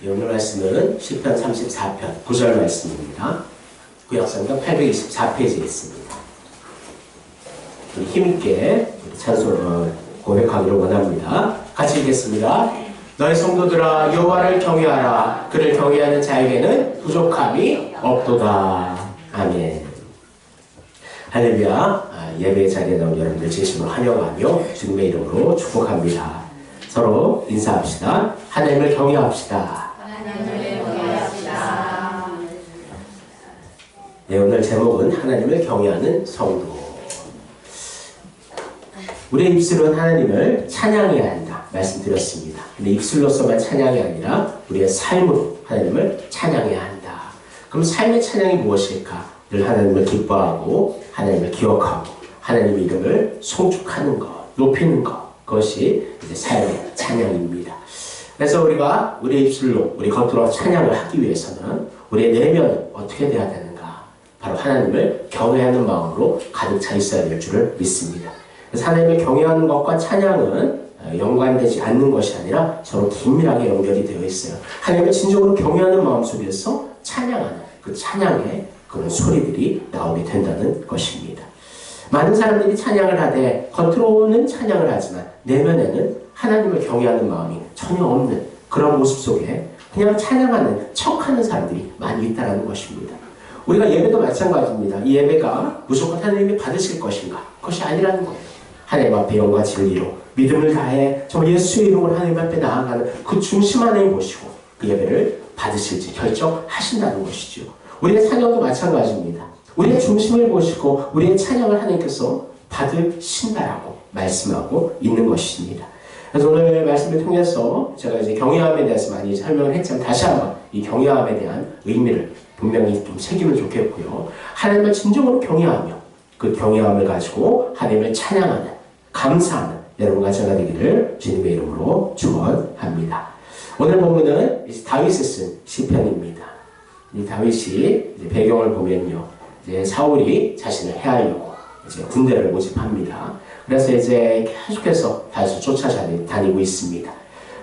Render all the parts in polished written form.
오늘 말씀은 시편 34편 9절 말씀입니다. 구약성경 824페이지에 있습니다. 우리 힘있게 찬송 고백하기를 원합니다. 같이 읽겠습니다. 너희 성도들아 여호와를 경외하라. 그를 경외하는 자에게는 부족함이 없도다. 아멘. 할렐루야. 예배 자리에 나온 여러분들 진심으로 환영하며 주님의 이름으로 축복합니다. 서로 인사합시다. 하나님을 경외합시다. 네, 오늘 제목은 하나님을 경외하는 성도. 우리의 입술은 하나님을 찬양해야 한다 말씀드렸습니다. 근데 입술로서만 찬양이 아니라 우리의 삶으로 하나님을 찬양해야 한다. 그럼 삶의 찬양이 무엇일까? 늘 하나님을 기뻐하고 하나님을 기억하고 하나님의 이름을 송축하는 것, 높이는 것, 그것이 이제 삶의 찬양입니다. 그래서 우리가 우리의 입술로 우리 겉으로 찬양을 하기 위해서는 우리의 내면은 어떻게 돼야 되는가? 바로 하나님을 경외하는 마음으로 가득 차 있어야 될 줄을 믿습니다. 그래서 하나님을 경외하는 것과 찬양은 연관되지 않는 것이 아니라 서로 긴밀하게 연결이 되어 있어요. 하나님을 진정으로 경외하는 마음 속에서 찬양하는 그 찬양의 그런 소리들이 나오게 된다는 것입니다. 많은 사람들이 찬양을 하되 겉으로는 찬양을 하지만 내면에는 하나님을 경외하는 마음이 전혀 없는 그런 모습 속에 그냥 찬양하는 척하는 사람들이 많이 있다는 것입니다. 우리가 예배도 마찬가지입니다. 이 예배가 무조건 하나님이 받으실 것인가? 그것이 아니라는 거예요. 하나님 앞에 영과 진리로 믿음을 다해 정말 예수의 이름으로 하나님 앞에 나아가는 그 중심 안에 보시고 그 예배를 받으실지 결정하신다는 것이죠. 우리의 찬양도 마찬가지입니다. 우리의 중심을 보시고 우리의 찬양을 하나님께서 받으신다라고 말씀하고 있는 것입니다. 그래서 오늘 말씀을 통해서 제가 이제 경외함에 대해서 많이 설명을 했지만 다시 한번 이 경외함에 대한 의미를 분명히 좀 새기면 좋겠고요. 하나님을 진정으로 경외하며 그 경외함을 가지고 하나님을 찬양하는, 감사하는 여러분과 제가 되기를 주님의 이름으로 축원합니다. 오늘 본문은 다윗이 쓴 시편입니다. 이 다윗이 이제 배경을 보면요, 이제 사울이 자신을 해하려고 이제 군대를 모집합니다. 그래서 이제 계속해서 다윗을 쫓아다니고 있습니다.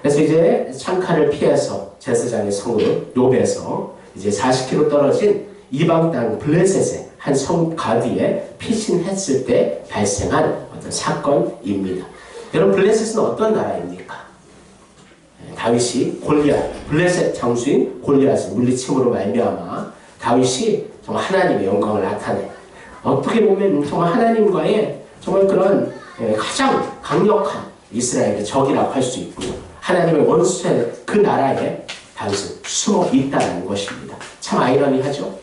그래서 이제 창칼을 피해서 제사장의 성읍 욥에서 이제 40km 떨어진 이방 땅 블레셋의 한 성 가디에 피신했을 때 발생한 어떤 사건입니다. 여러분, 블레셋은 어떤 나라입니까? 다윗이 골리앗, 블레셋 장수인 골리앗을 물리침으로 말미암아 다윗이 정말 하나님의 영광을 나타내 어떻게 보면 정말 하나님과의 정말 그런 가장 강력한 이스라엘의 적이라고 할 수 있고요. 하나님의 원수된 그 나라에 다윗은 숨어 있다는 것입니다. 참 아이러니하죠.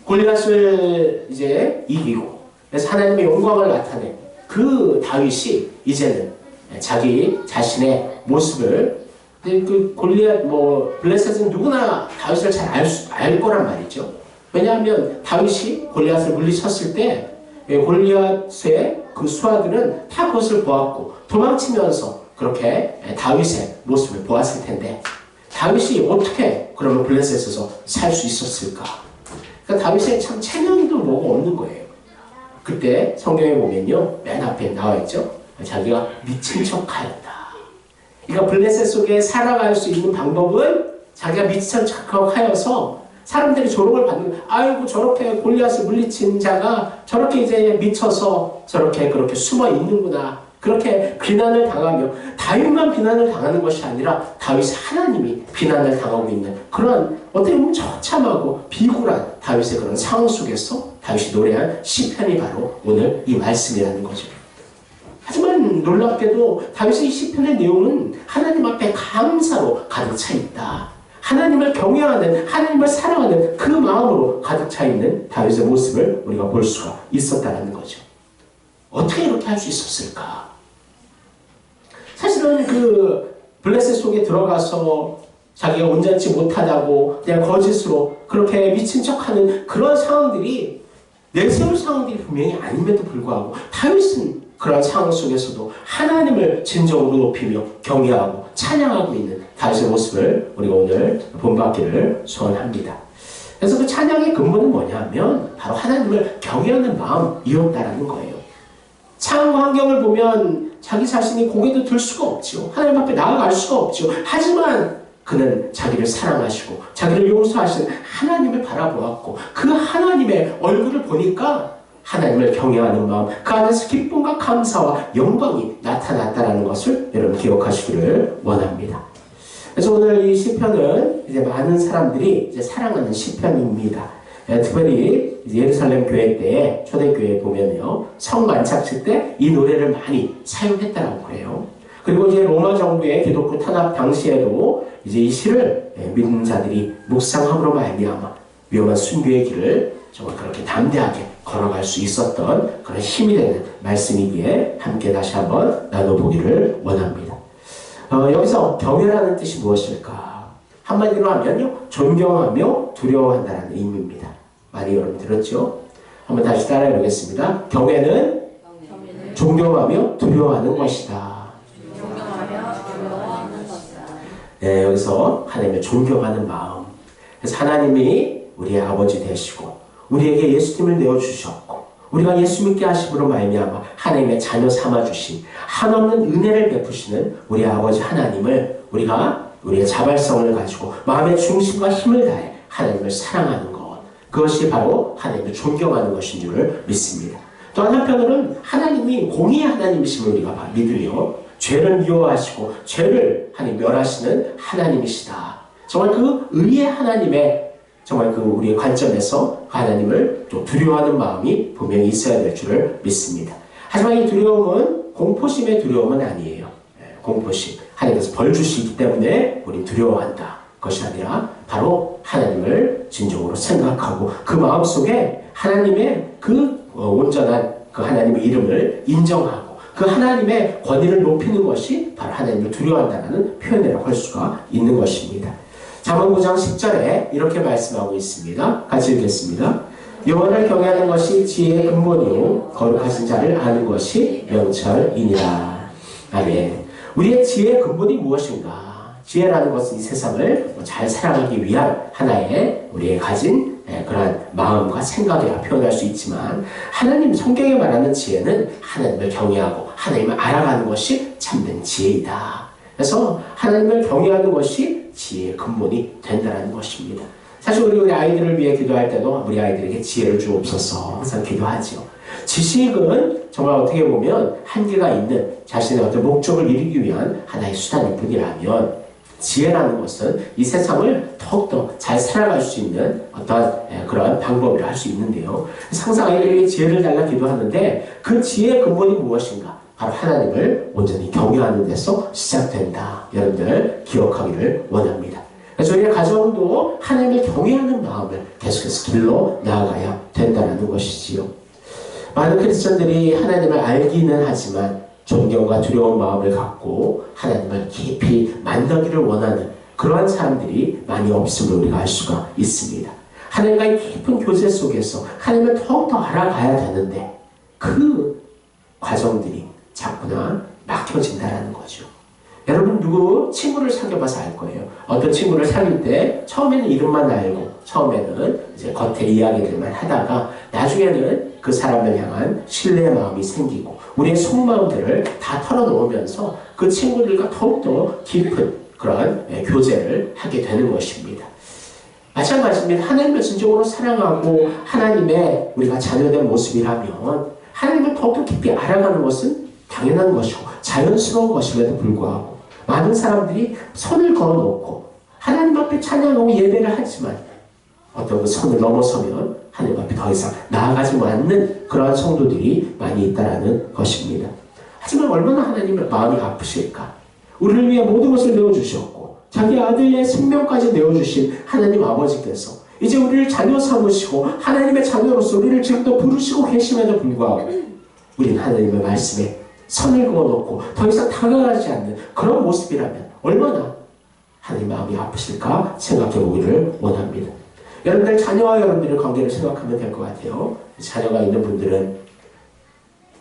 골리앗을 이제 이기고 그래서 하나님의 영광을 나타낸 그 다윗이 이제는 자기 자신의 모습을 그 골리앗 블레셋은 누구나 다윗을 잘 알 거란 말이죠. 왜냐하면 다윗이 골리앗을 물리쳤을 때 골리앗의 그 수하들은 다 그것을 보았고 도망치면서 그렇게 다윗의 모습을 보았을 텐데 다윗이 어떻게 그러면 블레셋에서 살 수 있었을까? 그러니까 다윗의 참 체면도 뭐가 없는 거예요. 그때 성경에 보면요, 맨 앞에 나와 있죠. 자기가 미친 척하였다. 그러니까 블레셋 속에 살아갈 수 있는 방법은 자기가 미친 척하여서 사람들이 조롱을 받는 거예요. 아이고, 저렇게 골리앗을 물리친 자가 저렇게 이제 미쳐서 저렇게 그렇게 숨어 있는구나. 그렇게 비난을 당하며 다윗만 비난을 당하는 것이 아니라 다윗 하나님이 비난을 당하고 있는 그런 어떻게 보면 처참하고 비굴한 다윗의 그런 상황 속에서 다윗이 노래한 시편이 바로 오늘 이 말씀이라는 거죠. 하지만 놀랍게도 다윗의 이 시편의 내용은 하나님 앞에 감사로 가득 차 있다. 하나님을 경외하는, 하나님을 사랑하는 그 마음으로 가득 차 있는 다윗의 모습을 우리가 볼 수가 있었다는 거죠. 어떻게 이렇게 할 수 있었을까? 사실은 그 블레셋 속에 들어가서 자기가 온전치 못하다고 그냥 거짓으로 그렇게 미친 척하는 그런 상황들이 내세울 상황들이 분명히 아님에도 불구하고 다윗은 그런 상황 속에서도 하나님을 진정으로 높이며 경외하고 찬양하고 있는 다윗의 모습을 우리가 오늘 본받기를 소원합니다. 그래서 그 찬양의 근본은 뭐냐면 바로 하나님을 경외하는 마음이었다라는 거예요. 상황 환경을 보면 자기 자신이 고개도 들 수가 없죠. 하나님 앞에 나아갈 수가 없죠. 하지만 그는 자기를 사랑하시고 자기를 용서하시는 하나님을 바라보았고 그 하나님의 얼굴을 보니까 하나님을 경외하는 마음, 그 안에서 기쁨과 감사와 영광이 나타났다는 것을 여러분 기억하시기를 원합니다. 그래서 오늘 이 시편은 이제 많은 사람들이 이제 사랑하는 시편입니다. 특별히 예루살렘 교회 때 초대교회 보면요, 성 만찬식 때 이 노래를 많이 사용했다라고 해요. 그리고 이제 로마 정부의 기독교 탄압 당시에도 이제 이 시를 믿는 자들이 묵상함으로 말미암아 위험한 순교의 길을 정말 그렇게 담대하게 걸어갈 수 있었던 그런 힘이 되는 말씀이기에 함께 다시 한번 나눠보기를 원합니다. 여기서 경외라는 뜻이 무엇일까? 한마디로 하면요, 존경하며 두려워한다는 의미입니다. 많이 여러분 들었죠? 한번 다시 따라해 보겠습니다. 경외는 존경하며 두려워하는 것이다. 네, 여기서 하나님의 존경하는 마음. 그래서 하나님이 우리의 아버지 되시고 우리에게 예수님을 내어주셨고 우리가 예수 믿게 하심으로 말미암아 하나님의 자녀 삼아주신 한없는 은혜를 베푸시는 우리 아버지 하나님을 우리가 우리의 자발성을 가지고 마음의 중심과 힘을 다해 하나님을 사랑하는 것, 그것이 바로 하나님을 존경하는 것인 줄을 믿습니다. 또한 한편으로는 하나님이 공의의 하나님이심을 우리가 믿으며 죄를 미워하시고 죄를 멸하시는 하나님이시다. 정말 그 의의 하나님의 정말 그 우리의 관점에서 하나님을 또 두려워하는 마음이 분명히 있어야 될 줄을 믿습니다. 하지만 이 두려움은 공포심의 두려움은 아니에요. 공포심. 하나님께서 벌 주시기 때문에 우리 두려워한다. 그것이 아니라 바로 하나님을 진정으로 생각하고 그 마음속에 하나님의 그 온전한 그 하나님의 이름을 인정하고 그 하나님의 권위를 높이는 것이 바로 하나님을 두려워한다는 표현이라고 할 수가 있는 것입니다. 잠언 9장 10절에 이렇게 말씀하고 있습니다. 같이 읽겠습니다. 여호와를 경외하는 것이 지혜의 근본이요 거룩하신 자를 아는 것이 명철이니라. 아멘. 우리의 지혜의 근본이 무엇인가? 지혜라는 것은 이 세상을 잘 살아가기 위한 하나의 우리의 가진 그러한 마음과 생각이라 표현할 수 있지만 하나님 성경에 말하는 지혜는 하나님을 경외하고 하나님을 알아가는 것이 참된 지혜이다. 그래서 하나님을 경외하는 것이 지혜의 근본이 된다는 것입니다. 사실 우리 아이들을 위해 기도할 때도 우리 아이들에게 지혜를 주옵소서 항상 기도하죠. 지식은 정말 어떻게 보면 한계가 있는 자신의 어떤 목적을 이루기 위한 하나의 수단일 뿐이라면 지혜라는 것은 이 세상을 더욱더 잘 살아갈 수 있는 어떤 그런 방법이라 할 수 있는데요. 항상 아이들에게 지혜를 달라 기도하는데 그 지혜의 근본이 무엇인가? 바로 하나님을 온전히 경외하는 데서 시작된다. 여러분들 기억하기를 원합니다. 저희의 가정도 하나님을 경외하는 마음을 계속해서 길러 나아가야 된다는 것이지요. 많은 크리스천들이 하나님을 알기는 하지만 존경과 두려운 마음을 갖고 하나님을 깊이 만나기를 원하는 그러한 사람들이 많이 없음을 우리가 알 수가 있습니다. 하나님과의 깊은 교제 속에서 하나님을 더욱더 알아가야 되는데 그 과정들이 자꾸나 막혀진다는 거죠. 여러분 누구 친구를 사귀어봐서 알 거예요. 어떤 친구를 사귈 때 처음에는 이름만 알고 처음에는 이제 겉에 이야기들만 하다가 나중에는 그 사람을 향한 신뢰의 마음이 생기고 우리의 속마음들을 다 털어놓으면서 그 친구들과 더욱더 깊은 그런 교제를 하게 되는 것입니다. 마찬가지입니다. 하나님을 진정으로 사랑하고 하나님의 우리가 자녀된 모습이라면 하나님을 더욱더 깊이 알아가는 것은 당연한 것이고 자연스러운 것임에도 불구하고 많은 사람들이 선을 걸어놓고 하나님 앞에 찬양하고 예배를 하지만 어떤 그 선을 넘어서면 하나님 앞에 더 이상 나아가지 않는 그러한 성도들이 많이 있다는 것입니다. 하지만 얼마나 하나님의 마음이 아프실까? 우리를 위해 모든 것을 내어주셨고 자기 아들의 생명까지 내어주신 하나님 아버지께서 이제 우리를 자녀 삼으시고 하나님의 자녀로서 우리를 지금도 부르시고 계심에도 불구하고 우리는 하나님의 말씀에 선을 그어놓고 더 이상 다가가지 않는 그런 모습이라면 얼마나 하나님 마음이 아프실까 생각해 보기를 원합니다. 여러분들 자녀와 여러분들의 관계를 생각하면 될 것 같아요. 자녀가 있는 분들은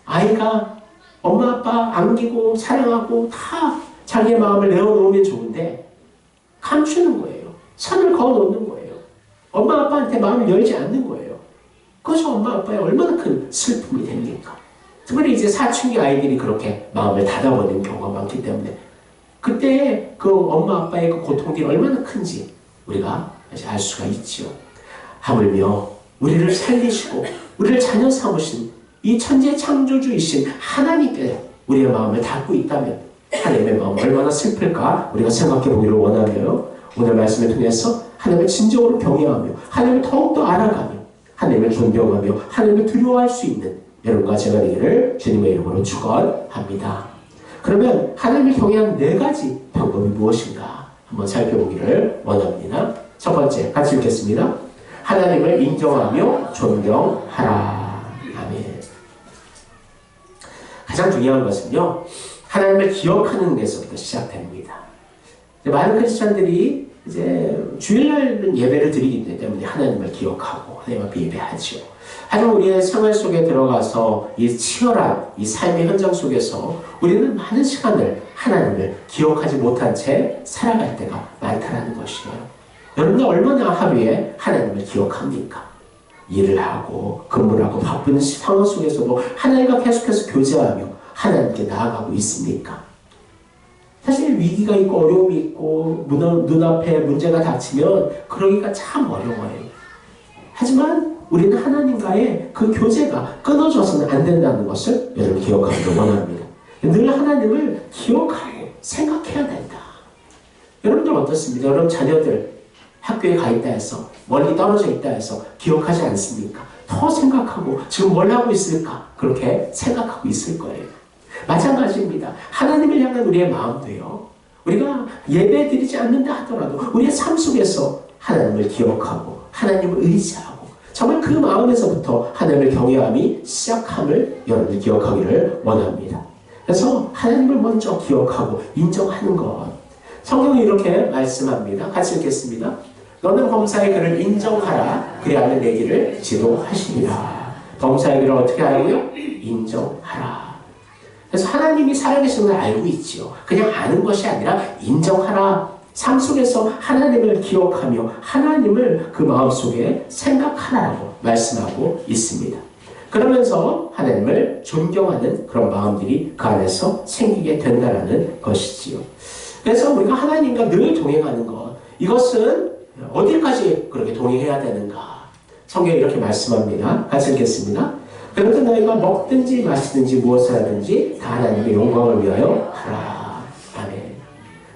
아이가 엄마 아빠 안기고 사랑하고 다 자기의 마음을 내어놓으면 좋은데 감추는 거예요. 선을 그어놓는 거예요. 엄마 아빠한테 마음을 열지 않는 거예요. 그것이 엄마 아빠의 얼마나 큰 슬픔이 됩니까? 특별히 이제 사춘기 아이들이 그렇게 마음을 닫아버리는 경우가 많기 때문에 그때 그 엄마 아빠의 그 고통이 얼마나 큰지 우리가 알 수가 있지요. 하물며 우리를 살리시고 우리를 자녀 삼으신 이 천재 창조주이신 하나님께 우리의 마음을 닫고 있다면 하나님의 마음 얼마나 슬플까 우리가 생각해 보기를 원하며요. 오늘 말씀을 통해서 하나님을 진정으로 경외하며 하나님을 더욱더 알아가며 하나님을 존경하며 하나님을 두려워할 수 있는 여러분과 제가 되기를 주님의 이름으로 축원합니다. 그러면 하나님을 경외하는 4가지 방법이 무엇인가 한번 살펴보기를 원합니다. 첫 번째 같이 읽겠습니다. 하나님을 인정하며 존경하라. 아멘. 가장 중요한 것은요, 하나님을 기억하는 데서부터 시작됩니다. 많은 크리스찬들이 이제 주일날 예배를 드리기 때문에 하나님을 기억하고 하나님 앞에 예배하죠. 하지만 우리의 생활 속에 들어가서 이 치열한 이 삶의 현장 속에서 우리는 많은 시간을 하나님을 기억하지 못한 채 살아갈 때가 많다는 것이에요. 여러분은 얼마나 하루에 하나님을 기억합니까? 일을 하고 근무를 하고 바쁜 상황 속에서도 하나님과 계속해서 교제하며 하나님께 나아가고 있습니까? 사실 위기가 있고 어려움이 있고 눈앞에 문제가 닥치면 그러기가 참 어려워요. 하지만 우리는 하나님과의 그 교제가 끊어져서는 안 된다는 것을 여러분 기억하기를 원합니다. 늘 하나님을 기억하고 생각해야 된다. 여러분들 어떻습니까? 여러분 자녀들 학교에 가 있다 해서 멀리 떨어져 있다 해서 기억하지 않습니까? 더 생각하고 지금 뭘 하고 있을까? 그렇게 생각하고 있을 거예요. 마찬가지입니다. 하나님을 향한 우리의 마음도요. 우리가 예배 드리지 않는다 하더라도 우리의 삶 속에서 하나님을 기억하고 하나님을 의지하고 정말 그 마음에서부터 하나님을 경외함이 시작함을 여러분이 기억하기를 원합니다. 그래서 하나님을 먼저 기억하고 인정하는 것. 성경이 이렇게 말씀합니다. 같이 읽겠습니다. 너는 범사의 그를 인정하라. 그리하면 내 길을 지도하시리라. 범사의 그를 어떻게 하라고요? 인정하라. 그래서 하나님이 살아계신 걸 알고 있지요. 그냥 아는 것이 아니라 인정하라. 삶 속에서 하나님을 기억하며 하나님을 그 마음속에 생각하라고 말씀하고 있습니다. 그러면서 하나님을 존경하는 그런 마음들이 그 안에서 생기게 된다는 것이지요. 그래서 우리가 하나님과 늘 동행하는 것, 이것은 어디까지 그렇게 동행해야 되는가? 성경이 이렇게 말씀합니다. 같이 읽겠습니다. 그런데 너희가 먹든지 마시든지 무엇을 하든지 다 하나님의 영광을 위하여 하라. 아멘.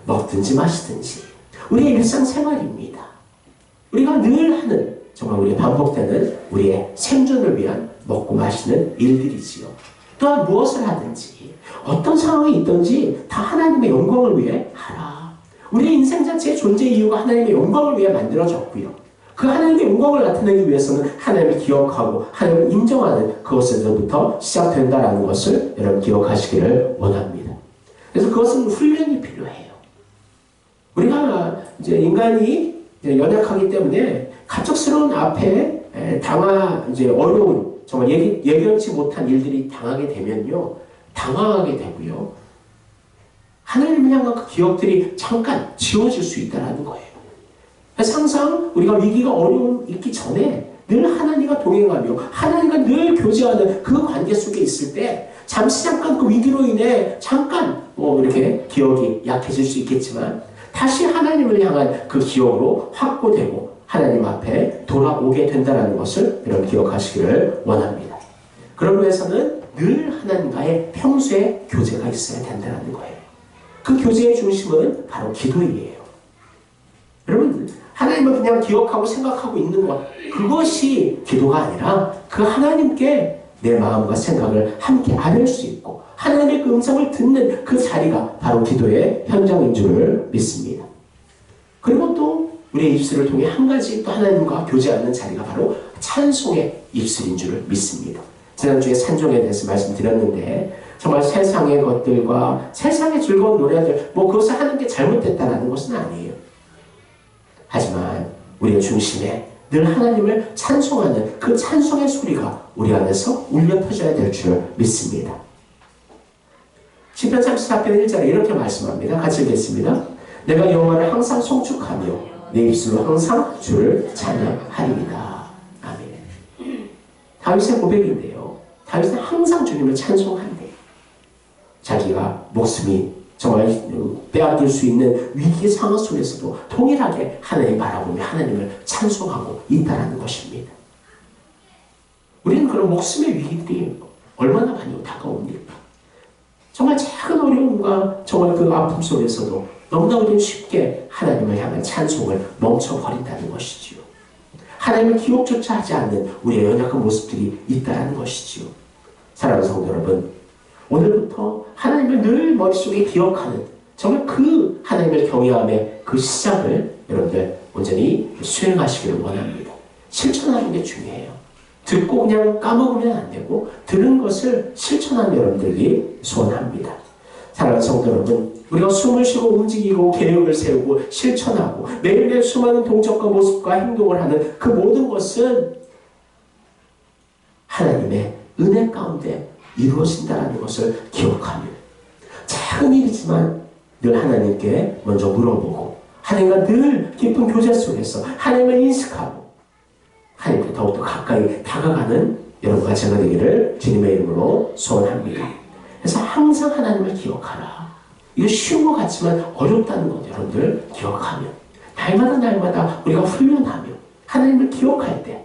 먹든지 마시든지 우리의 일상생활입니다. 우리가 늘 하는 정말 우리의 반복되는 우리의 생존을 위한 먹고 마시는 일들이지요. 또한 무엇을 하든지 어떤 상황이 있든지 다 하나님의 영광을 위해 하라. 우리의 인생 자체의 존재 이유가 하나님의 영광을 위해 만들어졌고요. 그 하나님의 영광을 나타내기 위해서는 하나님을 기억하고 하나님을 인정하는 그것에서부터 시작된다는 것을 여러분 기억하시기를 원합니다. 그래서 그것은 훈련이 필요해요. 우리가 이제 인간이 연약하기 때문에 갑작스러운 앞에 이제 어려운 정말 예견치 못한 일들이 당하게 되면요, 당황하게 되고요. 하나님을 향한 그 기억들이 잠깐 지워질 수 있다는 거예요. 그래서 항상 우리가 위기가 어려움 있기 전에 늘 하나님과 동행하며 하나님과 늘 교제하는 그 관계 속에 있을 때 잠시 잠깐 그 위기로 인해 잠깐 이렇게 기억이 약해질 수 있겠지만 다시 하나님을 향한 그 기억으로 확보되고 하나님 앞에 돌아오게 된다는 것을 여러분 기억하시기를 원합니다. 그러기 위해서는 늘 하나님과의 평소의 교제가 있어야 된다는 거예요. 그 교제의 중심은 바로 기도이에요. 여러분, 하나님을 그냥 기억하고 생각하고 있는 것, 그것이 기도가 아니라 그 하나님께 내 마음과 생각을 함께 나눌 수 있고 하나님의 그 음성을 듣는 그 자리가 바로 기도의 현장인 줄을 믿습니다. 그리고 또 우리의 입술을 통해 한 가지 또 하나님과 교제하는 자리가 바로 찬송의 입술인 줄을 믿습니다. 지난주에 산종에 대해서 말씀드렸는데 정말 세상의 것들과 세상의 즐거운 노래들 그것을 하는 게 잘못됐다는 것은 아니에요. 하지만 우리의 중심에 늘 하나님을 찬송하는 그 찬송의 소리가 우리 안에서 울려 퍼져야 될 줄 믿습니다. 시편 34편 1절에 이렇게 말씀합니다. 같이 읽겠습니다. 내가 여호와를 항상 송축하며 내 입술로 항상 주를 찬양하리이다. 아멘. 다윗의 고백인데요. 다윗은 항상 주님을 찬송한대요. 자기가 목숨이 정말 빼앗길 수 있는 위기 상황 속에서도 동일하게 하나님 바라보며 하나님을 찬송하고 있다는 것입니다. 우리는 그런 목숨의 위기들이 얼마나 많이 다가옵니까? 정말 작은 어려움과 정말 그 아픔 속에서도 너무나 우리는 쉽게 하나님을 향한 찬송을 멈춰버린다는 것이지요. 하나님을 기억조차 하지 않는 우리의 연약한 모습들이 있다는 것이지요. 사랑하는 성도 여러분, 오늘부터 하나님을 늘 머릿속에 기억하는 정말 그 하나님을 경외함의 그 시작을 여러분들 온전히 수행하시기를 원합니다. 실천하는 게 중요해요. 듣고 그냥 까먹으면 안 되고 들은 것을 실천하는 여러분들이 소원합니다. 사랑하는 성도 여러분, 우리가 숨을 쉬고 움직이고 계획을 세우고 실천하고 매일매일 수많은 동작과 모습과 행동을 하는 그 모든 것은 하나님의 은혜 가운데 이루어진다는 것을 기억하며 작은 일이지만 늘 하나님께 먼저 물어보고 하나님과 늘 깊은 교제 속에서 하나님을 인식하고 하나님께 더욱더 가까이 다가가는 여러분과 제가 되기를 주님의 이름으로 소원합니다. 그래서 항상 하나님을 기억하라. 이거 쉬운 것 같지만 어렵다는 것 여러분들 기억하며 날마다 우리가 훈련하며 하나님을 기억할 때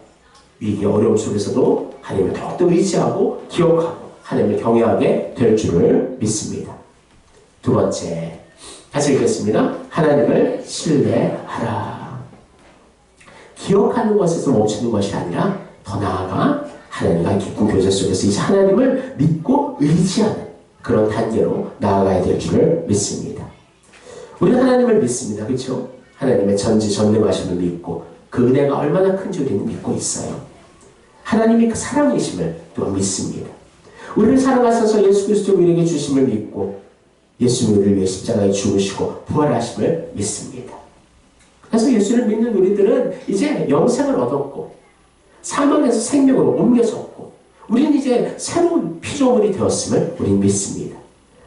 위기 어려움 속에서도 하나님을 더욱더 의지하고 기억하고 하나님을 경외하게 될 줄을 믿습니다. 두 번째, 다시 읽겠습니다. 하나님을 신뢰하라. 기억하는 것에서 멈추는 것이 아니라 더 나아가 하나님과 깊은 교제 속에서 이제 하나님을 믿고 의지하는 그런 단계로 나아가야 될 줄을 믿습니다. 우리는 하나님을 믿습니다. 그렇죠? 하나님의 전지전능하심을 믿고 그 은혜가 얼마나 큰지 우리는 믿고 있어요. 하나님이 그 사랑이심을 또 믿습니다. 우리를 사랑하셔서 예수 그리스도를 우리에게 주심을 믿고 예수님이 우리를 위해 십자가에 죽으시고 부활하심을 믿습니다. 그래서 예수를 믿는 우리들은 이제 영생을 얻었고 사망에서 생명으로 옮겨졌고 우리는 이제 새로운 피조물이 되었음을 우리는 믿습니다.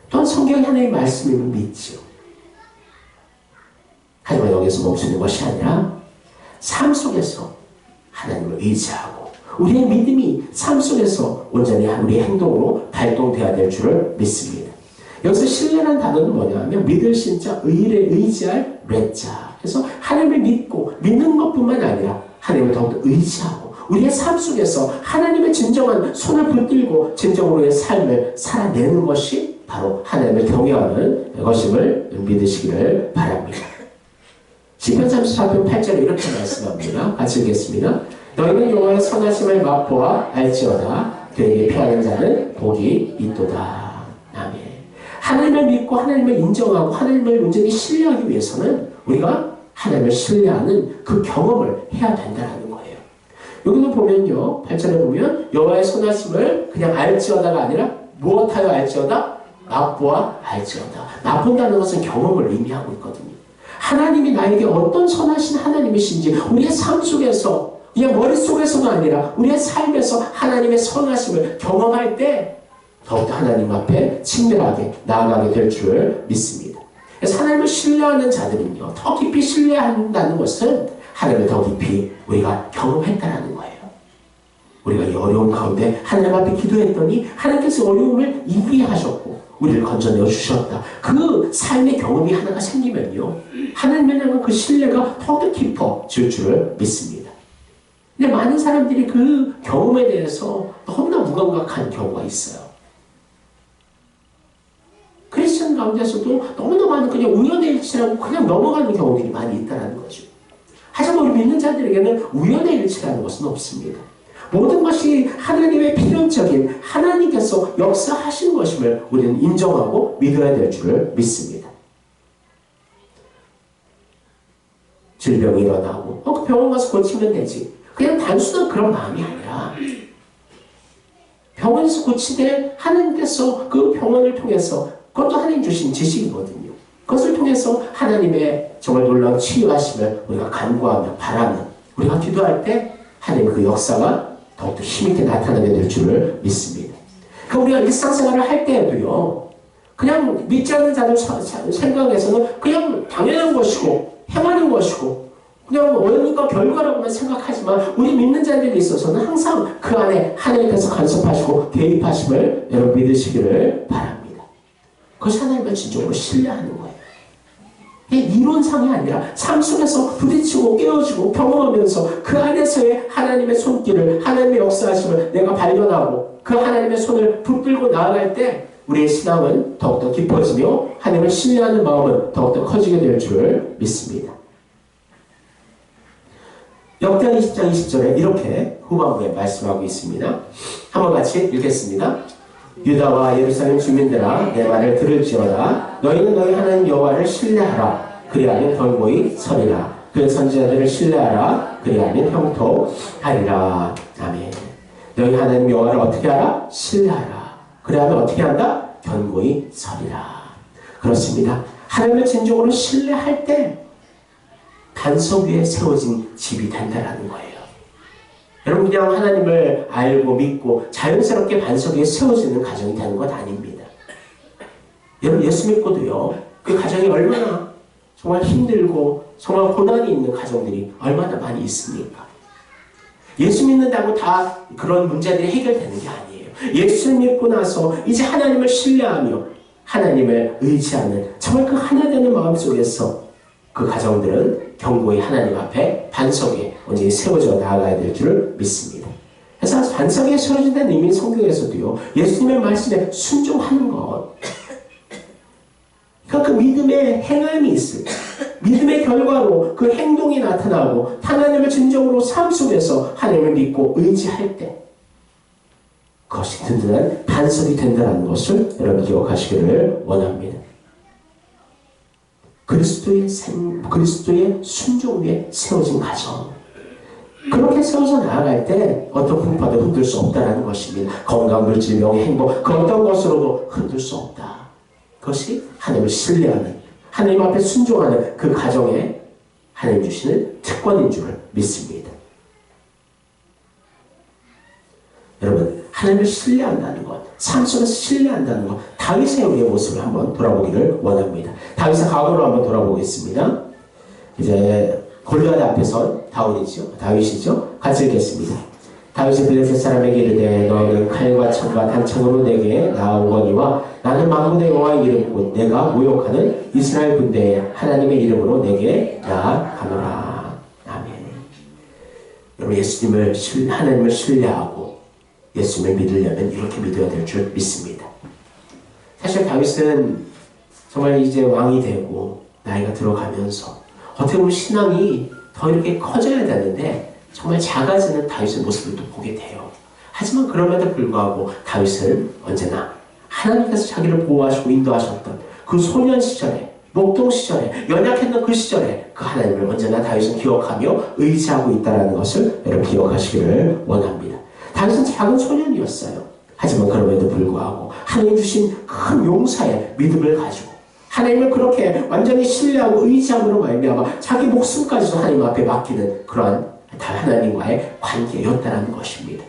또한 성경의 하나님의 말씀을 믿지요. 하지만 여기서 멈추는 것이 아니라 삶 속에서 하나님을 의지하고 우리의 믿음이 삶 속에서 온전히 우리의 행동으로 발동되어야 될 줄을 믿습니다. 여기서 신뢰라는 단어는 뭐냐 하면 믿을 신자, 의지할 레자. 그래서 하나님을 믿고 믿는 것뿐만 아니라 하나님을 더욱더 의지하고 우리의 삶 속에서 하나님의 진정한 손을 붙들고 진정으로의 삶을 살아내는 것이 바로 하나님을 경외하는 것임을 믿으시기를 바랍니다. 시편 34편 8절에 이렇게 말씀합니다. 같이 읽겠습니다. 너희는 여호와의 선하심을 맛보아 알지어다. 그에게 피하는 자는 복이 있도다. 아멘. 하나님을 믿고 하나님을 인정하고 하나님을 온전히 신뢰하기 위해서는 우리가 하나님을 신뢰하는 그 경험을 해야 된다는 거예요. 여기도 보면요. 8절에 보면 여호와의 선하심을 그냥 알지어다가 아니라 무엇하여 알지어다? 맛보아 알지어다. 맛본다는 것은 경험을 의미하고 있거든요. 하나님이 나에게 어떤 선하신 하나님이신지 우리의 삶 속에서 그냥 머릿속에서가 아니라 우리의 삶에서 하나님의 선하심을 경험할 때 더욱더 하나님 앞에 친밀하게 나아가게 될 줄 믿습니다. 그래서 하나님을 신뢰하는 자들은요. 더 깊이 신뢰한다는 것은 하나님을 더 깊이 우리가 경험했다는 거예요. 우리가 이 어려움 가운데 하나님 앞에 기도했더니 하나님께서 어려움을 이기게 하셨고 우리를 건져내어 주셨다. 그 삶의 경험이 하나가 생기면요. 하나님에 대한 그 신뢰가 더욱더 깊어질 줄을 믿습니다. 근데 많은 사람들이 그 경험에 대해서 너무나 무감각한 경우가 있어요. 크리스천 가운데서도 너무나 많은 그냥 우연의 일치라고 그냥 넘어가는 경우들이 많이 있다는 거죠. 하지만 우리 믿는 자들에게는 우연의 일치라는 것은 없습니다. 모든 것이 하나님의 필연적인 하나님께서 역사하신 것임을 우리는 인정하고 믿어야 될 줄을 믿습니다. 질병이 일어나고 그 병원 가서 고치면 되지. 그냥 단순한 그런 마음이 아니라 병원에서 고치되 하나님께서 그 병원을 통해서 그것도 하나님 주신 지식이거든요. 그것을 통해서 하나님의 정말 놀라운 치유하심을 우리가 간구하며 바라는 우리가 기도할 때 하나님의 그 역사가 더욱더 힘있게 나타나게 될 줄을 믿습니다. 그러니까 우리가 일상생활을 할 때에도요. 그냥 믿지 않는 자들 생각에서는 그냥 당연한 것이고 행하는 것이고 그냥 원인과 결과라고만 생각하지만 우리 믿는 자들에 있어서는 항상 그 안에 하나님께서 간섭하시고 개입하심을 여러분 믿으시기를 바랍니다. 그것이 하나님을 진정으로 신뢰하는 거예요. 이론상이 아니라 삶 속에서 부딪히고 깨어지고 경험하면서 그 안에서의 하나님의 손길을, 하나님의 역사하심을 내가 발견하고 그 하나님의 손을 붙들고 나아갈 때 우리의 신앙은 더욱더 깊어지며 하나님을 신뢰하는 마음은 더욱더 커지게 될 줄 믿습니다. 역대하 20장 20절에 이렇게 후반부에 말씀하고 있습니다. 한번 같이 읽겠습니다. 유다와 예루살렘 주민들아 내 말을 들을지어다. 너희는 너희 하나님 여호와를 신뢰하라. 그리하면 견고히 서리라. 그 선지자들을 신뢰하라. 그리하면 형통하리라. 아멘. 너희 하나님 여호와를 어떻게 하라? 신뢰하라. 그리하면 어떻게 한다? 견고히 서리라. 그렇습니다. 하나님을 진정으로 신뢰할 때 반석 위에 세워진 집이 된다라는 거예요. 여러분 그냥 하나님을 알고 믿고 자연스럽게 반석 위에 세워지는 가정이 되는 것 아닙니다. 여러분 예수 믿고도요. 그 가정이 얼마나 정말 힘들고 정말 고난이 있는 가정들이 얼마나 많이 있습니까? 예수 믿는다고 다 그런 문제들이 해결되는 게 아니에요. 예수 믿고 나서 이제 하나님을 신뢰하며 하나님을 의지하는 정말 그 하나 되는 마음 속에서 그 가정들은 견고히 하나님 앞에 반석 위에 언제나 세워져 나아가야 될 줄을 믿습니다. 그래서 반석 위에 세워진다는 의미 성경에서도요. 예수님의 말씀에 순종하는 것. 그러니까 그 믿음의 행함이 있어요. 믿음의 결과로 그 행동이 나타나고 하나님을 진정으로 삶 속에서 하나님을 믿고 의지할 때 그것이 든든한 반석이 된다는 것을 여러분 기억하시기를 원합니다. 그리스도의 순종 위에 세워진 가정. 그렇게 세워져 나아갈 때 어떤 풍파도 흔들 수 없다는 것입니다. 건강, 물질, 명예, 행복 그 어떤 것으로도 흔들 수 없다. 그것이 하나님을 신뢰하는 하나님 앞에 순종하는 그 가정에 하나님 주시는 특권인 줄 믿습니다. 여러분 하나님을 신뢰한다는 것, 삶 속에서 신뢰한다는 것, 다윗의 우리의 모습을 한번 돌아보기를 원합니다. 다윗의 과거로 한번 돌아보겠습니다. 이제 골리앗 앞에서 다윗이죠. 같이 읽겠습니다. 다윗이 블레셋 사람에게 이르되 너는 칼과 창과 단창으로 내게 나아오거니와 나는 만군의 여호와의 이름 곧 내가 모욕하는 이스라엘 군대의 하나님의 이름으로 내게 나아가노라. 아멘. 여러분 예수님을 하나님을 신뢰하고 예수님을 믿으려면 이렇게 믿어야 될 줄 믿습니다. 사실 다윗은 정말 이제 왕이 되고 나이가 들어가면서 어떻게 보면 신앙이 더 이렇게 커져야 되는데 정말 작아지는 다윗의 모습을 또 보게 돼요. 하지만 그럼에도 불구하고 다윗은 언제나 하나님께서 자기를 보호하시고 인도하셨던 그 소년 시절에, 목동 시절에, 연약했던 그 시절에 그 하나님을 언제나 다윗은 기억하며 의지하고 있다는 것을 여러분 기억하시기를 원합니다. 다윗은 작은 소년이었어요. 하지만 그럼에도 불구하고 하나님 주신 큰 용사의 믿음을 가지고 하나님을 그렇게 완전히 신뢰하고 의지함으로 말미암아 자기 목숨까지도 하나님 앞에 맡기는 그러한 하나님과의 관계였다는 것입니다.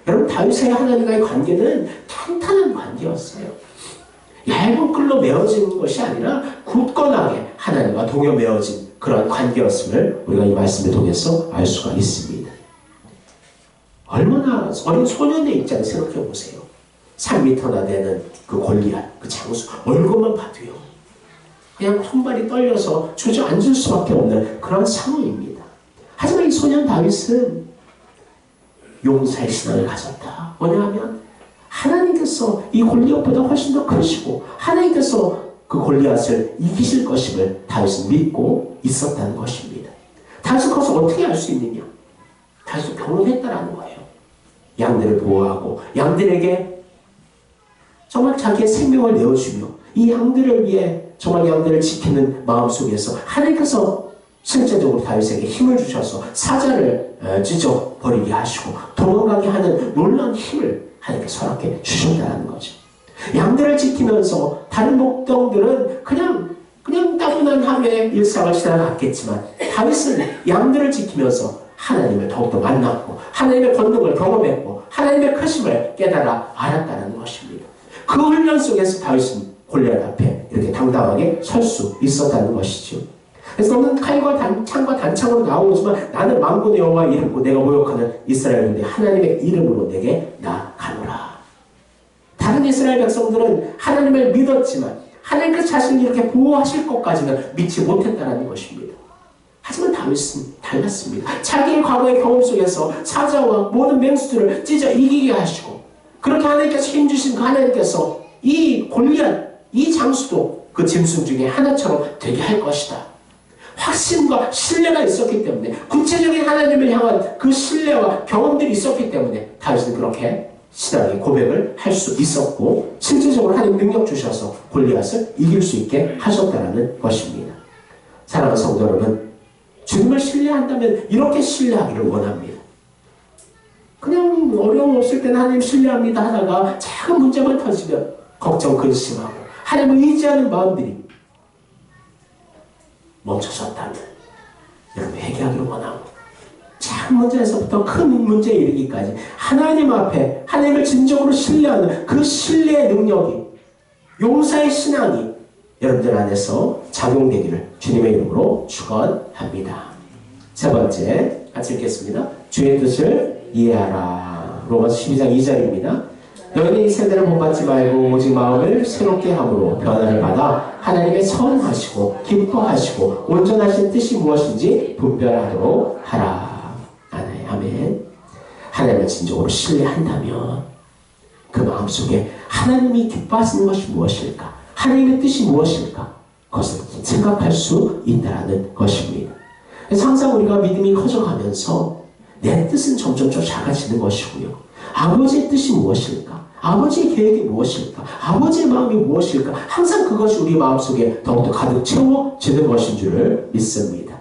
여러분 다윗의 하나님과의 관계는 탄탄한 관계였어요. 얇은 끌로 메어진 것이 아니라 굳건하게 하나님과 동여 메어진 그런 관계였음을 우리가 이 말씀을 통해서 알 수가 있습니다. 얼마나 어린 소년의 입장을 생각해 보세요. 3m나 되는 그 골리앗, 그 장수 얼굴만 봐도요. 그냥 손발이 떨려서 주저앉을 수밖에 없는 그런 상황입니다. 하지만 이 소년 다윗은 용사의 신앙을 가졌다. 뭐냐하면 하나님께서 이 골리앗보다 훨씬 더 크시고 하나님께서 그 골리앗을 이기실 것임을 다윗은 믿고 있었다는 것입니다. 다윗은 그것을 어떻게 알 수 있느냐? 다윗은 경험했다라는 거예요. 양들을 보호하고 양들에게 정말 자기의 생명을 내어주며 이 양들을 위해 정말 양들을 지키는 마음속에서 하나님께서 실제적으로 다윗에게 힘을 주셔서 사자를 찢어버리게 하시고 도망가게 하는 놀라운 힘을 하나님께서 허락해 주셨다는 거죠. 양들을 지키면서 다른 목동들은 그냥 따분한 함의 일상을 지나갔겠지만 다윗은 양들을 지키면서 하나님을 더욱더 만났고 하나님의 권능을 경험했고 하나님의 크심을 깨달아 알았다는 것입니다. 그 훈련 속에서 다윗은 골리앗 앞에 이렇게 당당하게 설 수 있었다는 것이죠. 그래서 너는 칼과 창과 단창으로 나오지만 나는 만군의 여호와의 이름으로 내가 모욕하는 이스라엘 군대 하나님의 이름으로 내게 나아가노라. 다른 이스라엘 백성들은 하나님을 믿었지만 하나님께서 자신을 이렇게 보호하실 것까지는 믿지 못했다는 것입니다. 하지만 다윗은 달랐습니다. 자기의 과거의 경험 속에서 사자와 모든 맹수들을 찢어 이기게 하시고 그렇게 하나님께서 힘주신 그 하나님께서 이 골리앗, 이 장수도 그 짐승 중에 하나처럼 되게 할 것이다. 확신과 신뢰가 있었기 때문에 구체적인 하나님을 향한 그 신뢰와 경험들이 있었기 때문에 다윗은 그렇게 신앙의 고백을 할 수 있었고 실질적으로 하나님 능력 주셔서 골리앗을 이길 수 있게 하셨다는 것입니다. 사랑하는 성도 여러분, 주님을 신뢰한다면 이렇게 신뢰하기를 원합니다. 그냥 어려움 없을 때는 하나님 신뢰합니다 하다가 작은 문제만 터지면 걱정, 근심하고 하나님을 의지하는 마음들이 멈춰섰다면 여러분 회개하기를 원하고 작은 문제에서부터 큰 문제에 이르기까지 하나님 앞에 하나님을 진정으로 신뢰하는 그 신뢰의 능력이 용사의 신앙이 여러분들 안에서 작용되기를 주님의 이름으로 축원합니다. 세 번째 같이 읽겠습니다. 주의 뜻을 이해하라. 로마서 12장 2절입니다. 너희는 이 세대를 본받지 말고 오직 마음을 새롭게 함으로 변화를 받아 하나님의 선하시고 기뻐하시고 온전하신 뜻이 무엇인지 분별하도록 하라. 아멘. 하나님을 진정으로 신뢰한다면 그 마음속에 하나님이 기뻐하시는 것이 무엇일까? 하나님의 뜻이 무엇일까? 그것을 생각할 수 있다는 것입니다. 그래서 항상 우리가 믿음이 커져가면서 내 뜻은 점점 작아지는 것이고요. 아버지의 뜻이 무엇일까? 아버지의 계획이 무엇일까? 아버지의 마음이 무엇일까? 항상 그것이 우리 마음속에 더욱더 가득 채워지는 것인 줄을 믿습니다.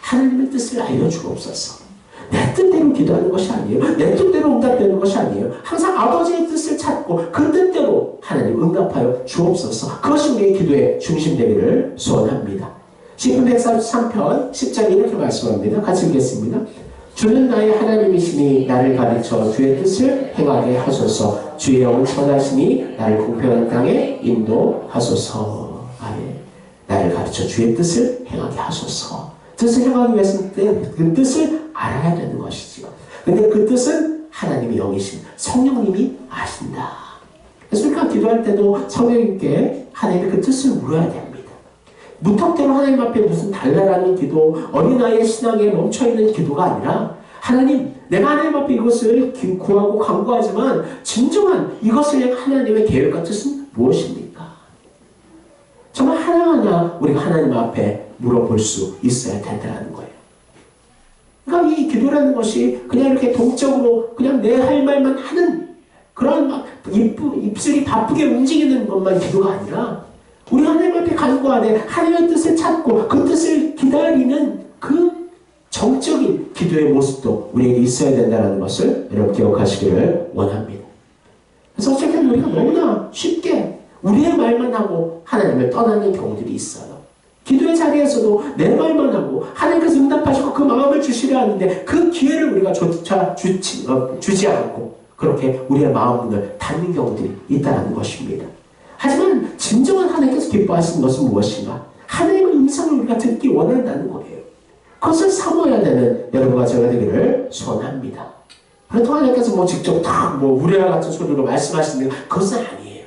하나님의 뜻을 알려주옵소서. 내 뜻대로 기도하는 것이 아니에요. 내 뜻대로 응답되는 것이 아니에요. 항상 아버지의 뜻을 찾고 그 뜻대로 하나님 응답하여 주옵소서. 그것이 우리의 기도의 중심 되기를 소원합니다. 시편 143편 10절에 이렇게 말씀합니다. 같이 읽겠습니다. 주는 나의 하나님이시니 나를 가르쳐 주의 뜻을 행하게 하소서. 주의 영은 선하시니 나를 공평한 땅에 인도하소서. 아멘. 나를 가르쳐 주의 뜻을 행하게 하소서. 뜻을 행하기 위해서는 그 뜻을 알아야 되는 것이지요. 근데 그 뜻은 하나님이 영이신 성령님이 아신다. 그래서 우리가 기도할 때도 성령님께 하나님의 그 뜻을 물어야 됩니다. 무턱대로 하나님 앞에 무슨 달라라는 기도, 어린아이의 신앙에 멈춰있는 기도가 아니라 하나님, 내가 하나님 앞에 이것을 구하고 간구하지만 진정한 이것을 향한 하나님의 계획과 뜻은 무엇입니까? 정말 하나하나 우리가 하나님 앞에 물어볼 수 있어야 된다는 거예요. 그러니까 이 기도라는 것이 그냥 이렇게 동적으로 그냥 내 할 말만 하는 그런 막 입술이 바쁘게 움직이는 것만 기도가 아니라 우리 하나님 앞에 간구하되 하나님의 뜻을 찾고 그 뜻을 기다리는 그 정적인 기도의 모습도 우리에게 있어야 된다는 것을 여러분 기억하시기를 원합니다. 그래서 어쨌든 우리가 너무나 쉽게 우리의 말만 하고 하나님을 떠나는 경우들이 있어요. 기도의 자리에서도 내 말만 하고 하나님께서 응답하시고 그 마음을 주시려 하는데 그 기회를 우리가 조차 주지 않고 그렇게 우리의 마음문을 닫는 경우들이 있다는 것입니다. 하지만 진정한 하나님께서 기뻐하시는 것은 무엇인가? 하나님의 음성을 우리가 듣기 원한다는 거예요. 그것을 사모해야 되는 여러분과 제가 되기를 소원합니다. 그렇다고 하나님께서 직접 우리와 같은 소리로 말씀하시는 그것은 아니에요.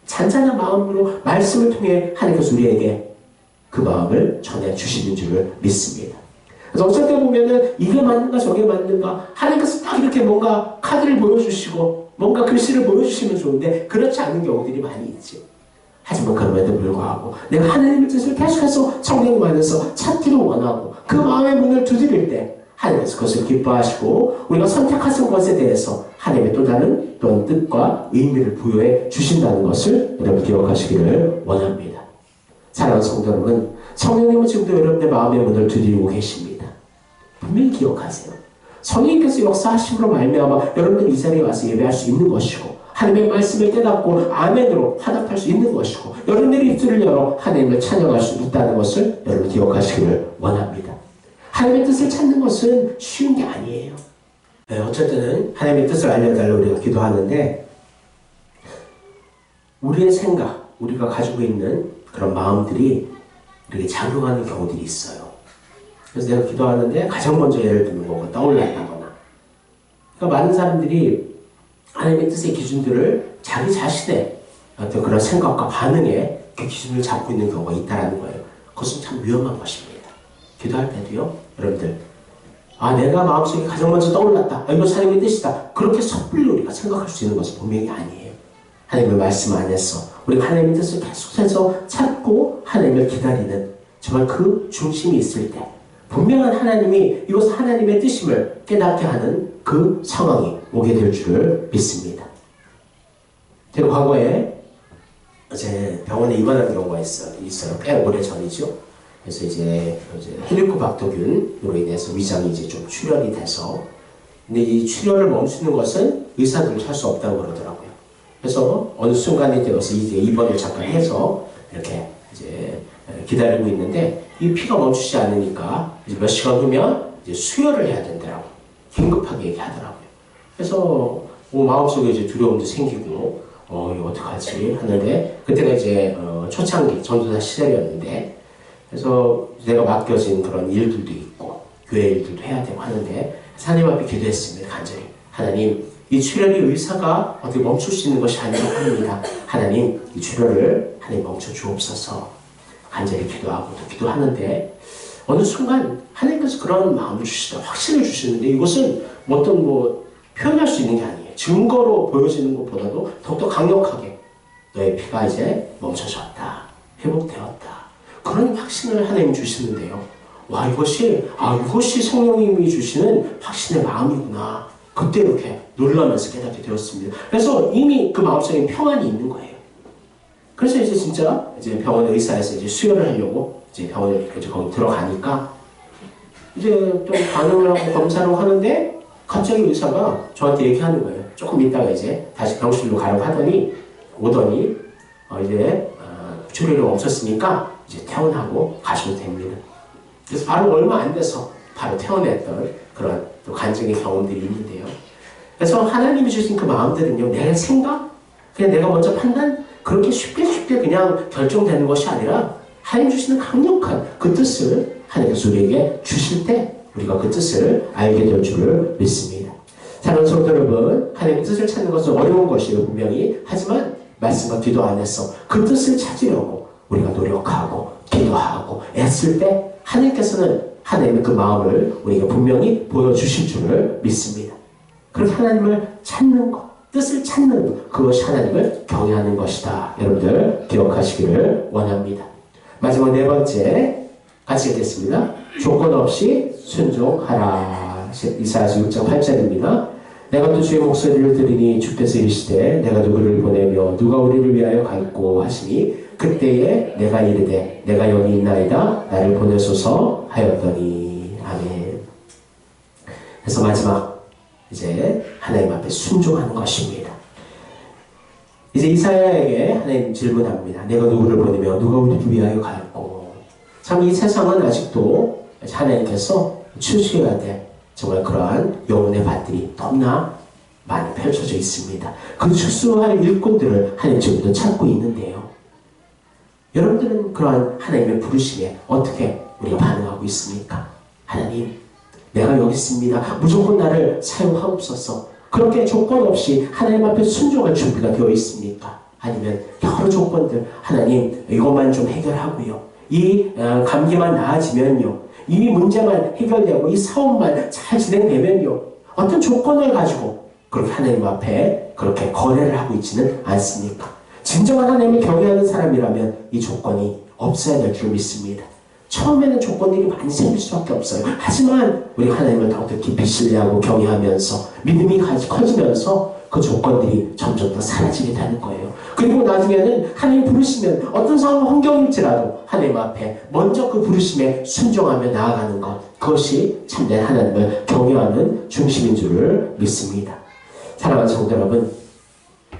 잔잔한 마음으로 말씀을 통해 하나님께서 우리에게 그 마음을 전해주시는 줄을 믿습니다. 그래서 어쩔 때 보면은 이게 맞는가 저게 맞는가 하나님께서 딱 이렇게 뭔가 카드를 보여주시고 뭔가 글씨를 보여주시면 좋은데 그렇지 않은 경우들이 많이 있죠. 하지만 그럼에도 불구하고 내가 하나님의 뜻을 계속해서 성령 안에서 찾기를 원하고 그 마음의 문을 두드릴 때 하나님께서 그것을 기뻐하시고 우리가 선택하신 것에 대해서 하나님의 또 다른 뜻과 의미를 부여해 주신다는 것을 여러분 기억하시기를 원합니다. 사랑하는 성도 여러분, 성령님은 지금도 여러분의 마음의 문을 두드리고 계십니다. 분명히 기억하세요. 성령님께서 역사하심으로 말미암아 여러분들이 이 자리에 와서 예배할 수 있는 것이고 하나님의 말씀을 깨닫고 아멘으로 화답할 수 있는 것이고 여러분들의 입술을 열어 하나님을 찬양할 수 있다는 것을 여러분 기억하시기를 원합니다. 하나님의 뜻을 찾는 것은 쉬운 게 아니에요. 어쨌든 하나님의 뜻을 알려달라고 우리가 기도하는데 우리의 생각, 우리가 가지고 있는 그런 마음들이 이렇게 작용하는 경우들이 있어요. 그래서 내가 기도하는데 가장 먼저 예를 드는 거고 떠올랐다거나 그러니까 많은 사람들이 하나님의 뜻의 기준들을 자기 자신의 어떤 그런 생각과 반응에 그 기준을 잡고 있는 경우가 있다는 거예요. 그것은 참 위험한 것입니다. 기도할 때도요, 여러분들, 내가 마음속에 가장 먼저 떠올랐다. 이거 하나님의 뜻이다. 그렇게 섣불리 우리가 생각할 수 있는 것은 분명히 아니에요. 하나님의 말씀 안에서 우리가 하나님의 뜻을 계속해서 찾고 하나님을 기다리는 정말 그 중심이 있을 때 분명한 하나님이 이것은 하나님의 뜻임을 깨닫게 하는 그 상황이 오게 될 줄을 믿습니다. 제가 과거에 이제 병원에 입원한 경우가 있어요. 꽤 오래 전이죠. 그래서 이제 헬리코박터균으로 인해서 위장이 이제 좀 출혈이 돼서, 근데 이 출혈을 멈추는 것은 의사들도 할 수 없다고 그러더라고요. 그래서 어느 순간에 되어서 이제 입원을 잠깐 해서 이렇게 이제 기다리고 있는데 이 피가 멈추지 않으니까 이제 몇 시간 후면 이제 수혈을 해야 된다라고 긴급하게 얘기하더라고요. 그래서 마음속에 이제 두려움도 생기고 이거 어떡하지 하는데, 그때가 이제 초창기 전도사 시절이었는데, 그래서 내가 맡겨진 그런 일들도 있고 교회 일들도 해야 되고 하는데 하나님 앞에 기도했습니다. 간절히 하나님, 이 출혈이 의사가 어떻게 멈출 수 있는 것이 아니라고 합니다. 하나님, 이 출혈을 하나님 멈춰 주옵소서. 간절히 기도하고 또 기도하는데 어느 순간 하나님께서 그런 마음을 주시다, 확신을 주시는데 이것은 어떤 표현할 수 있는 게 아니에요. 증거로 보여지는 것보다도 더욱더 강력하게 너의 피가 이제 멈춰졌다, 회복되었다, 그런 확신을 하나님 주시는데요. 와, 이것이 성령님이 주시는 확신의 마음이구나. 그때 이렇게 놀라면서 깨닫게 되었습니다. 그래서 이미 그 마음속에 평안이 있는 거예요. 그래서 이제 진짜 이제 병원 의사에서 이제 수혈을 하려고 이제 병원에 이제 거기 들어가니까 이제 좀 반응을 하고 검사를 하는데 갑자기 의사가 저한테 얘기하는 거예요. 조금 있다가 이제 다시 병실로 가려고 하더니 오더니 이제 출혈이 멈췄으니까 이제 퇴원하고 가셔도 됩니다. 그래서 바로 얼마 안 돼서 바로 퇴원했던 그런 또 간증의 경험들이 있는데요. 그래서 하나님이 주신 그 마음들은요, 내 생각, 그냥 내가 먼저 판단, 그렇게 쉽게 그냥 결정되는 것이 아니라 하나님 주시는 강력한 그 뜻을 하나님께서 우리에게 주실 때 우리가 그 뜻을 알게 될 줄을 믿습니다. 사랑하는 성도 여러분, 하나님의 뜻을 찾는 것은 어려운 것이에요, 분명히. 하지만 말씀과 기도 안에서 그 뜻을 찾으려고 우리가 노력하고 기도하고 애쓸 때 하나님께서는 하나님의 그 마음을 우리에게 분명히 보여주실 줄을 믿습니다. 그렇게 하나님을 찾는 것, 뜻을 찾는 것, 그것이 하나님을 경외하는 것이다. 여러분들 기억하시기를 원합니다. 마지막 네 번째 같이 읽겠습니다. 조건 없이 순종하라. 이사야서 6장 8절입니다. 내가 또 주의 목소리를 들으니 주께서 이르시되 내가 누구를 보내며 누가 우리를 위하여 갈고 하시니 그때에 내가 이르되 내가 여기 있나이다 나를 보내소서 하였더니. 아멘. 그래서 마지막 이제 하나님 앞에 순종하는 것입니다. 이제 이사야에게 하나님 질문합니다. 내가 누구를 보내며 누가 우리를 위하여 갈고. 참 이 세상은 아직도 하나님께서 추수해야 될 정말 그러한 영혼의 밭들이 너무나 많이 펼쳐져 있습니다. 그 추수할 일꾼들을 하나님 지금도 찾고 있는데요. 여러분들은 그러한 하나님의 부르심에 어떻게 우리가 반응하고 있습니까? 하나님, 내가 여기 있습니다. 무조건 나를 사용하옵소서. 그렇게 조건 없이 하나님 앞에 순종할 준비가 되어 있습니까? 아니면 여러 조건들, 하나님 이것만 좀 해결하고요, 이 감기만 나아지면요, 이 문제만 해결되고 이 사업만 잘 진행되면요, 어떤 조건을 가지고 그렇게 하나님 앞에 그렇게 거래를 하고 있지는 않습니까? 진정한 하나님을 경외하는 사람이라면 이 조건이 없어야 될 줄 믿습니다. 처음에는 조건들이 많이 생길 수밖에 없어요. 하지만 우리 하나님을 더욱더 깊이 신뢰하고 경외하면서 믿음이 커지면서 그 조건들이 점점 더 사라지게 되는 거예요. 그리고 나중에는 하나님 부르시면 어떤 상황 환경일지라도 하나님 앞에 먼저 그 부르심에 순종하며 나아가는 것, 그것이 참된 하나님을 경외하는 중심인 줄을 믿습니다. 사랑하는 성도 여러분,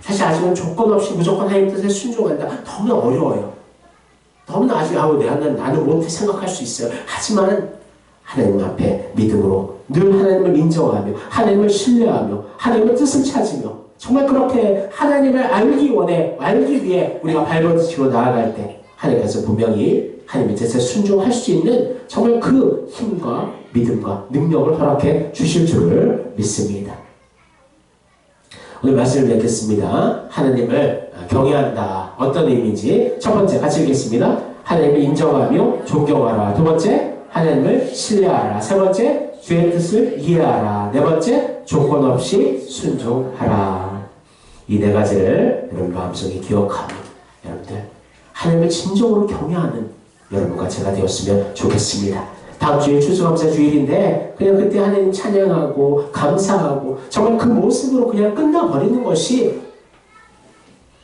사실 아직은 조건 없이 무조건 하나님 뜻에 순종한다, 너무나 어려워요. 너무나 아직 나는 못해 생각할 수 있어요. 하지만 하나님 앞에 믿음으로 늘 하나님을 인정하며 하나님을 신뢰하며 하나님의 뜻을 찾으며 정말 그렇게 하나님을 알기 위해 우리가 발버둥치고 나아갈 때 하나님께서 분명히 하나님의 뜻에 순종할 수 있는 정말 그 힘과 믿음과 능력을 허락해 주실 줄을 믿습니다. 오늘 말씀을 맺겠습니다. 하나님을 경외한다. 어떤 의미인지 첫 번째 같이 읽겠습니다. 하나님을 인정하며 존경하라. 두 번째, 하나님을 신뢰하라. 세 번째, 주의 뜻을 이해하라. 네 번째, 조건 없이 순종하라. 이 네 가지를 여러분 마음속에 기억하며 여러분들 하나님을 진정으로 경외하는 여러분과 제가 되었으면 좋겠습니다. 다음 주에 추수감사 주일인데 그냥 그때 하나님 찬양하고 감사하고 정말 그 모습으로 그냥 끝나버리는 것이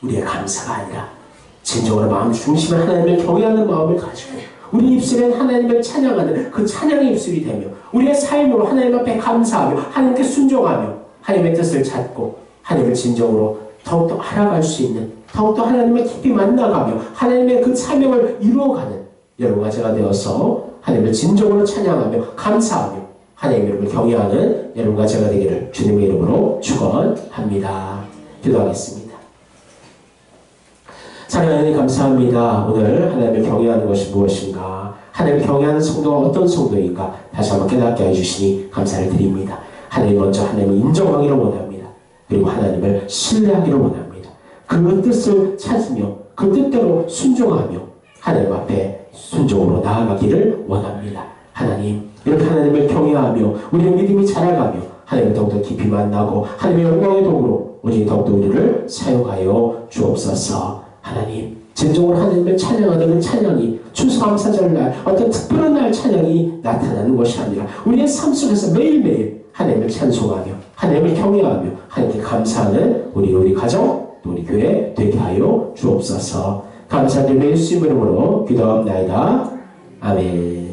우리의 감사가 아니라 진정으로 마음 중심에 하나님을 경외하는 마음을 가지고 우리 입술엔 하나님을 찬양하는 그 찬양의 입술이 되며 우리의 삶으로 하나님 앞에 감사하며 하나님께 순종하며 하나님의 뜻을 찾고 하나님을 진정으로 더욱더 알아갈 수 있는 더욱더 하나님을 깊이 만나가며 하나님의 그 사명을 이루어가는 여러분과 제가 되어서 하나님을 진정으로 찬양하며 감사하며 하나님의 이름을 경외하는 여러분과 제가 되기를 주님의 이름으로 축원합니다. 기도하겠습니다. 사랑하는 하나님 감사합니다. 오늘 하나님을 경외하는 것이 무엇인가? 하나님을 경외하는 성도가 어떤 성도인가? 다시 한번 깨닫게 해주시니 감사를 드립니다. 하나님 먼저 하나님을 인정하기를 원합니다. 그리고 하나님을 신뢰하기를 원합니다. 그 뜻을 찾으며 그 뜻대로 순종하며 하나님 앞에 순종으로 나아가기를 원합니다. 하나님, 이렇게 하나님을 경외하며 우리의 믿음이 자라가며 하나님을 더욱더 깊이 만나고 하나님의 영광의 도구로 오직 더욱더 우리를 사용하여 주옵소서. 하나님, 진정으로 하나님을 찬양하는 그 찬양이 추수감사절날 어떤 특별한 날 찬양이 나타나는 것이 아니라 우리의 삶 속에서 매일매일 하나님을 찬송하며 하나님을 경외하며 하나님께 감사하는 우리 가정 또 우리 교회 되게 하여 주옵소서. 감사드리며 예수님 이름으로 기도합나이다. 아멘.